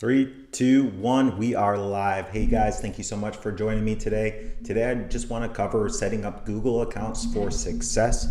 Three, two, one, we are live. Hey guys, thank you so much for joining me today. Today, I just want to cover setting up Google accounts for success.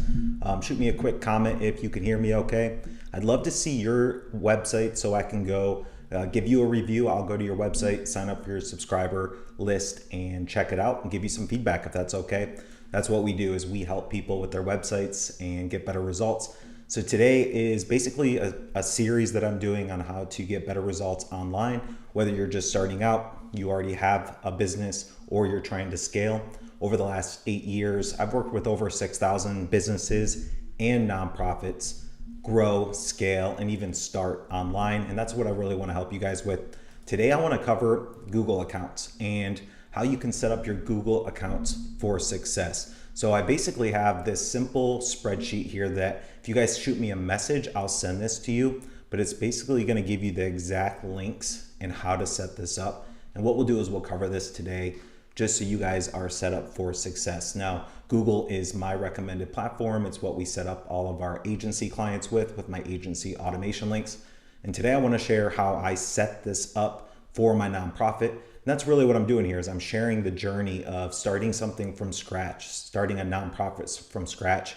Shoot me a quick comment if you can hear me okay. I'd love to see your website so I can go give you a review. I'll go to your website, sign up for your subscriber list and check it out and give you some feedback if that's okay. That's what we do, is we help people with their websites and get better results. So today is basically a series that I'm doing on how to get better results online, whether you're just starting out, you already have a business, or you're trying to scale. Over the last 8 years, I've worked with over 6,000 businesses and nonprofits grow, scale, and even start online. And that's what I really want to help you guys with. Today, I want to cover Google accounts and how you can set up your Google accounts for success. So I basically have this simple spreadsheet here that if you guys shoot me a message, I'll send this to you, but it's basically going to give you the exact links and how to set this up. And what we'll do is we'll cover this today just so you guys are set up for success. Now, Google is my recommended platform. It's what we set up all of our agency clients with my agency automation links. And today I want to share how I set this up for my nonprofit. And that's really what I'm doing here, is I'm sharing the journey of starting something from scratch, starting a nonprofit from scratch,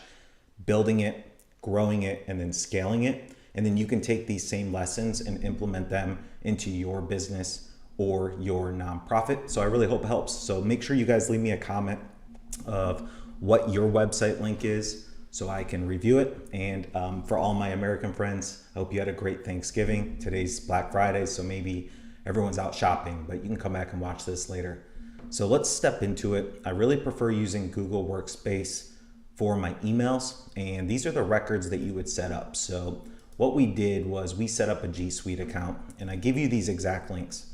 building it, growing it, and then scaling it. And then you can take these same lessons and implement them into your business or your nonprofit. So I really hope it helps. So make sure you guys leave me a comment of what your website link is so I can review it. And for all my American friends, I hope you had a great Thanksgiving. Today's Black Friday, so maybe everyone's out shopping, but you can come back and watch this later. So let's step into it. I really prefer using Google Workspace for my emails, and these are the records that you would set up. So what we did was we set up a G Suite account, and I give you these exact links: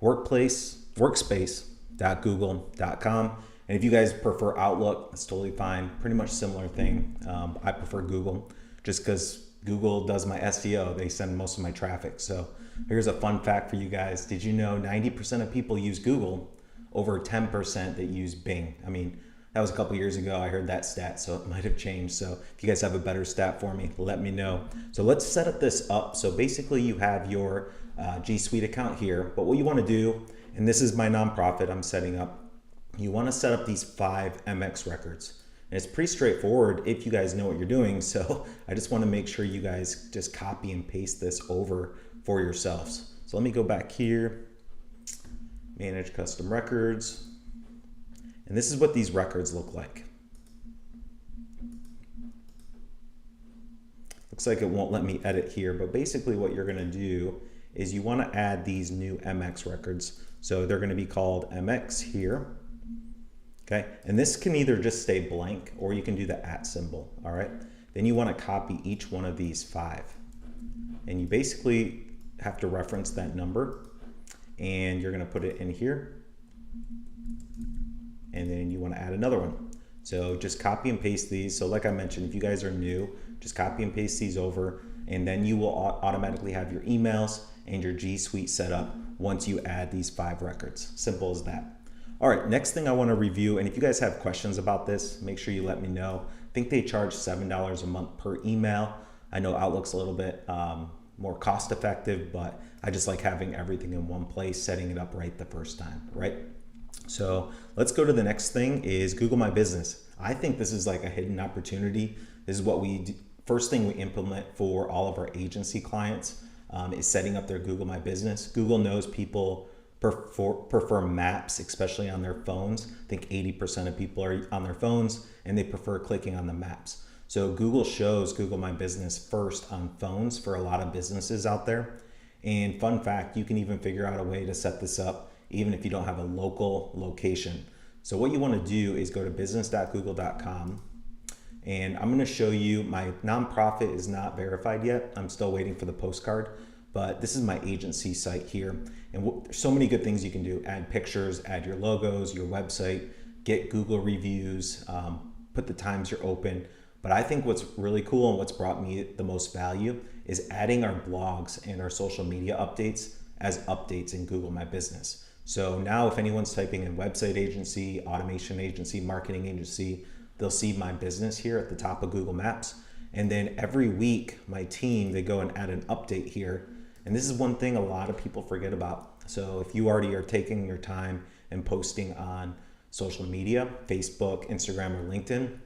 workspace.google.com. And if you guys prefer Outlook, that's totally fine. Pretty much similar thing. I prefer Google just because Google does my SEO. They send most of my traffic. So here's a fun fact for you guys. Did you know 90% of people use Google, over 10% that use Bing? I mean, that was a couple years ago. I heard that stat, so it might have changed. So if you guys have a better stat for me, let me know. So let's set this up. So basically you have your G Suite account here, but what you want to do, and this is my nonprofit I'm setting up, you want to set up these 5 MX records. And it's pretty straightforward if you guys know what you're doing. So I just want to make sure you guys just copy and paste this over for yourselves. So let me go back here, manage custom records. And this is what these records look like. Looks like it won't let me edit here, but basically what you're going to do is you want to add these new MX records. So they're going to be called MX here. Okay, and this can either just stay blank or you can do the @ symbol. All right, then you want to copy each one of these 5, and you basically have to reference that number, and you're going to put it in here, and then you want to add another one. So just copy and paste these. So like I mentioned, if you guys are new, just copy and paste these over, and then you will automatically have your emails and your G Suite set up once you add these 5 records. Simple as that. All right, next thing I want to review, and if you guys have questions about this, make sure you let me know. I think they charge $7 a month per email. I know Outlook's a little bit more cost effective, but I just like having everything in one place, setting it up right the first time, right? So let's go to the next thing, is Google My Business. I think this is like a hidden opportunity. This is what we do. First thing we implement for all of our agency clients is setting up their Google My Business. Google knows people prefer maps, especially on their phones. I think 80% of people are on their phones and they prefer clicking on the maps. So Google shows Google My Business first on phones for a lot of businesses out there. And fun fact, you can even figure out a way to set this up even if you don't have a local location. So what you want to do is go to business.google.com, and I'm going to show you, my nonprofit is not verified yet. I'm still waiting for the postcard. But this is my agency site here. And there's so many good things you can do. Add pictures, add your logos, your website, get Google reviews, put the times you're open. But I think what's really cool and what's brought me the most value is adding our blogs and our social media updates as updates in Google My Business. So now if anyone's typing in website agency, automation agency, marketing agency, they'll see my business here at the top of Google Maps. And then every week, my team, they go and add an update here And this is one thing a lot of people forget about. So if you already are taking your time and posting on social media, Facebook, Instagram, or LinkedIn,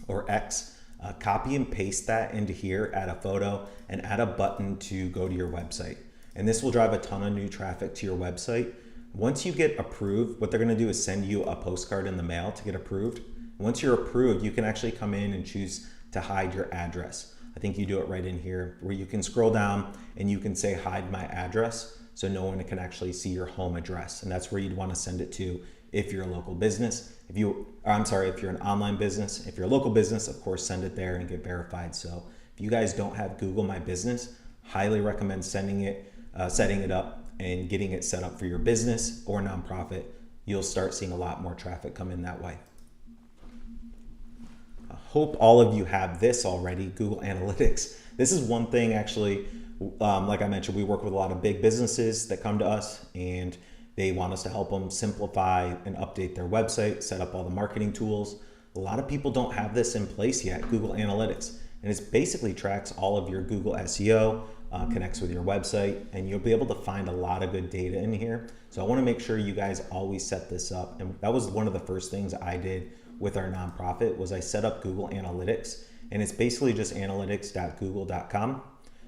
or X, copy and paste that into here, add a photo, and add a button to go to your website. And this will drive a ton of new traffic to your website. Once you get approved, what they're gonna do is send you a postcard in the mail to get approved. Once you're approved, you can actually come in and choose to hide your address. I think you do it right in here where you can scroll down and you can say hide my address so no one can actually see your home address. And that's where you'd want to send it to if you're a local business. If you're an online business. If you're a local business, of course, send it there and get verified. So if you guys don't have Google My Business, highly recommend setting it up and getting it set up for your business or nonprofit. You'll start seeing a lot more traffic come in that way. I hope all of you have this already, Google Analytics. This is one thing actually, like I mentioned, we work with a lot of big businesses that come to us and they want us to help them simplify and update their website, set up all the marketing tools. A lot of people don't have this in place yet, Google Analytics. And it basically tracks all of your Google SEO, connects with your website, and you'll be able to find a lot of good data in here. So I want to make sure you guys always set this up. And that was one of the first things I did with our nonprofit was I set up Google Analytics, and it's basically just analytics.google.com.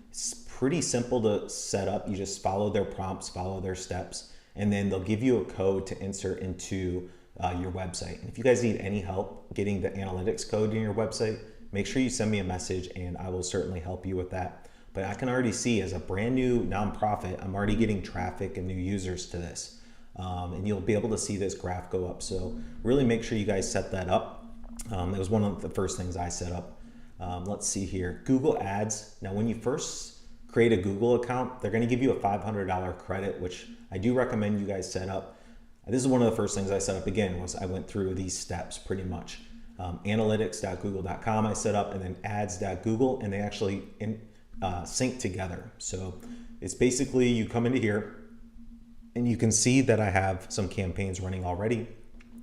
It's pretty simple to set up. You just follow their prompts, follow their steps, and then they'll give you a code to insert into your website. And if you guys need any help getting the analytics code in your website, make sure you send me a message and I will certainly help you with that. But I can already see as a brand new nonprofit, I'm already getting traffic and new users to this. And you'll be able to see this graph go up. So really make sure you guys set that up. It was one of the first things I set up. Let's see here, Google Ads. Now, when you first create a Google account, they're gonna give you a $500 credit, which I do recommend you guys set up. This is one of the first things I set up again, was I went through these steps pretty much. Analytics.google.com I set up, and then ads.google, and they actually sync together. So it's basically you come into here and you can see that I have some campaigns running already.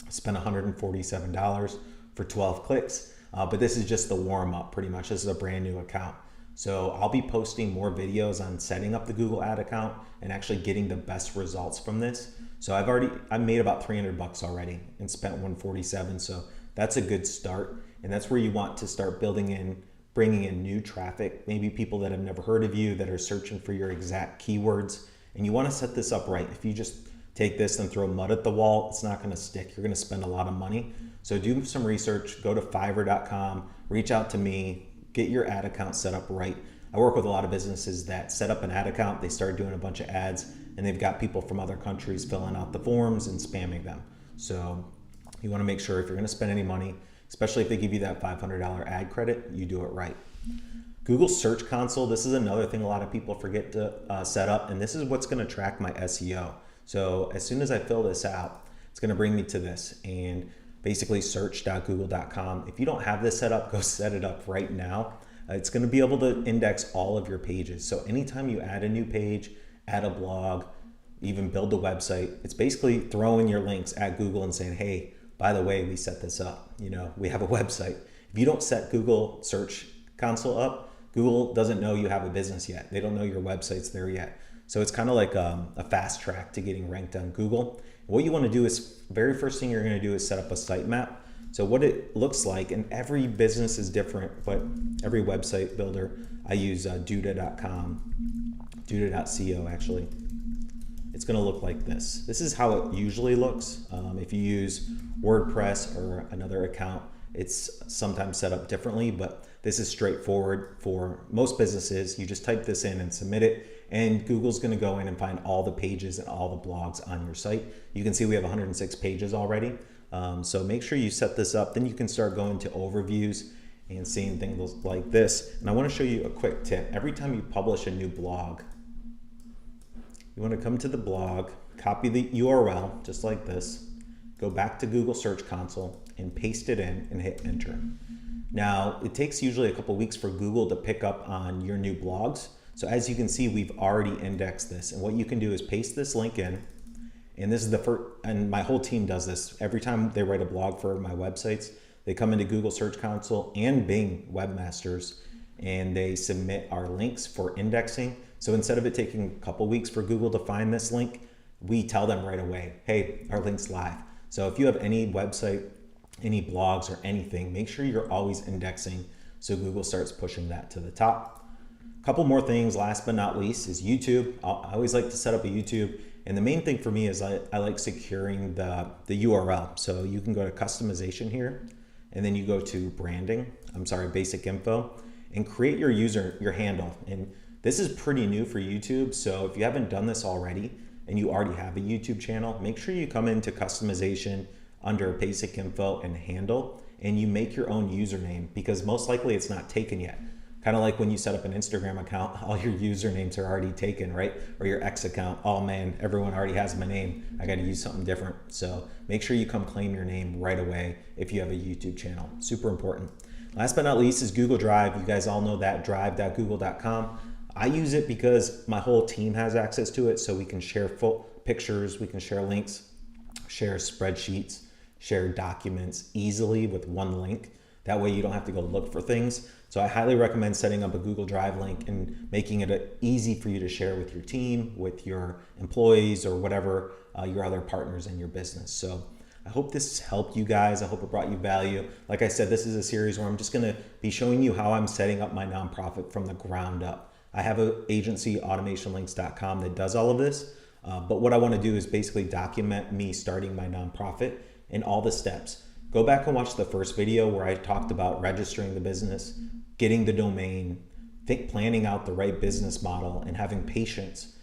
I spent $147 for 12 clicks, but this is just the warm up pretty much. This is a brand new account. So I'll be posting more videos on setting up the Google ad account and actually getting the best results from this. So I've made about 300 bucks already and spent 147. So that's a good start. And that's where you want to start bringing in new traffic, maybe people that have never heard of you that are searching for your exact keywords. And you want to set this up right. If you just take this and throw mud at the wall, it's not going to stick. You're going to spend a lot of money. So do some research, go to fiverr.com, reach out to me, get your ad account set up right. I work with a lot of businesses that set up an ad account, they start doing a bunch of ads, and they've got people from other countries filling out the forms and spamming them. So you want to make sure if you're going to spend any money, especially if they give you that $500 ad credit, you do it right. Google Search Console, this is another thing a lot of people forget to set up, and this is what's going to track my SEO. So as soon as I fill this out, it's going to bring me to this, and basically search.google.com. If you don't have this set up, go set it up right now. It's going to be able to index all of your pages. So anytime you add a new page, add a blog, even build a website, it's basically throwing your links at Google and saying, hey, by the way, we set this up. We have a website. If you don't set Google Search Console up, Google doesn't know you have a business yet. They don't know your website's there yet. So it's kind of like a fast track to getting ranked on Google. What you want to do is, very first thing you're going to do is set up a sitemap. So what it looks like, and every business is different, but every website builder, I use duda.com, duda.co actually. It's going to look like this. This is how it usually looks. If you use WordPress or another account, it's sometimes set up differently, but this is straightforward for most businesses. You just type this in and submit it, and Google's going to go in and find all the pages and all the blogs on your site. You can see we have 106 pages already. So make sure you set this up. Then you can start going to overviews and seeing things like this. And I want to show you a quick tip. Every time you publish a new blog, you want to come to the blog, copy the URL just like this, go back to Google Search Console and paste it in and hit enter. Now, it takes usually a couple weeks for Google to pick up on your new blogs. So as you can see, we've already indexed this. And what you can do is paste this link in. And this is the first, and my whole team does this. Every time they write a blog for my websites, they come into Google Search Console and Bing Webmasters, and they submit our links for indexing. So instead of it taking a couple weeks for Google to find this link, we tell them right away, hey, our link's live. So if you have any website, any blogs or anything, make sure you're always indexing so Google starts pushing that to the top. A couple more things, last but not least, is YouTube. I always like to set up a YouTube. And the main thing for me is I like securing the URL. So you can go to customization here, and then you go to basic info, and create your handle. And this is pretty new for YouTube. So if you haven't done this already and you already have a YouTube channel, make sure you come into customization under basic info and handle, and you make your own username, because most likely it's not taken yet. Kind of like when you set up an Instagram account, all your usernames are already taken, right? Or your X account, oh man, everyone already has my name. I got to use something different. So make sure you come claim your name right away if you have a YouTube channel. Super important. Last but not least is Google Drive. You guys all know that, drive.google.com. I use it because my whole team has access to it, so we can share full pictures, we can share links, share spreadsheets, share documents easily with one link. That way you don't have to go look for things. So I highly recommend setting up a Google Drive link and making it easy for you to share with your team, with your employees, or whatever your other partners in your business. So I hope this helped you guys. I hope it brought you value. Like I said, this is a series where I'm just gonna be showing you how I'm setting up my nonprofit from the ground up. I have an agency, automationlinks.com, that does all of this. But what I wanna do is basically document me starting my nonprofit and all the steps. Go back and watch the first video where I talked about registering the business, getting the domain, planning out the right business model, and having patience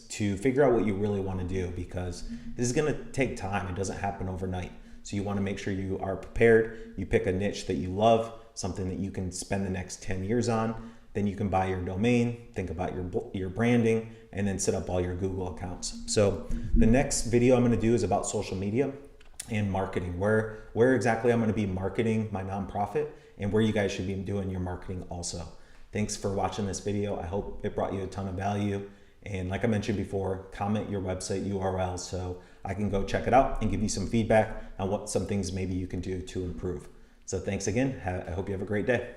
to figure out what you really want to do, because this is going to take time. It doesn't happen overnight. So you want to make sure you are prepared. You pick a niche that you love, something that you can spend the next 10 years on. Then you can buy your domain, think about your branding, and then set up all your Google accounts. So the next video I'm going to do is about social media and marketing, where exactly I'm going to be marketing my nonprofit, and where you guys should be doing your marketing also. Thanks for watching this video. I hope it brought you a ton of value. And like I mentioned before, comment your website URL so I can go check it out and give you some feedback on what some things maybe you can do to improve. So thanks again. I hope you have a great day.